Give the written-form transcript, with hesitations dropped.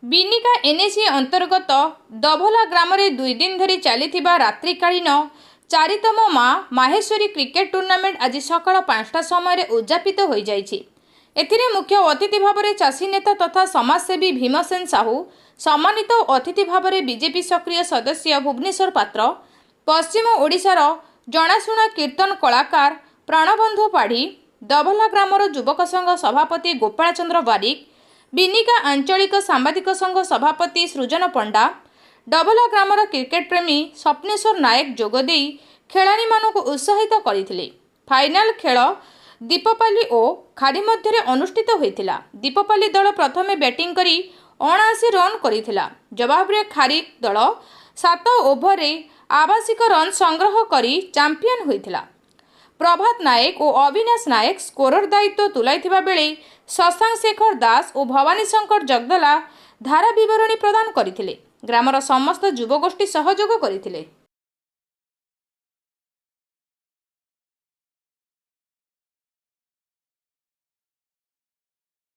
Binika NAC अंतर्गत दभला ग्राम रे 2 दिन धरी चली रात्रिकालीन चारितम माँ माहेश्वरी क्रिकेट टूर्नामेंट आज सकाळ 5टा समय उद्यापित हो जाइछि। एथिरे मुख्य अतिथि भाव में चाषी नेता तथा समाजसेवी भीमसेन साहू, सम्मानित अतिथि भाव में बीजेपी सक्रिय सदस्य भुवनेश्वर पात्र, पश्चिम ओडिशार जनाशुना कीर्तन कलाकार प्राणबंधु पाढ़ी, दभला ग्रामर युवक संघ सभापति गोपाल चंद्र बारिक, बिनिका आंचलिक सांबादिक संघ सभापति सृजन पंडा, डबला ग्रामर क्रिकेट प्रेमी स्वप्नेश्वर नायक जोगदे खेलाड़ी मानक उत्साहित करथिले। फाइनाल खेल दीपपाली और खारी मध्य अनुष्ठित होइथिला। दीपपाली दल प्रथमे बैटिंग करी 79 रन करिथिला। जवाब रे खारी दल 7 ओभर रे आवासिक रन संग्रह करी चैंपियन होइथिला। प्रभात नायक और अविनाश नायक स्कोरर दायित्व तुलाइथिबा बेले शशांक शेखर दास और भवानी शंकर जगदला धारा विवरणी प्रदान करथिले। ग्रामर समस्त युवगोष्ठी सहयोग करथिले।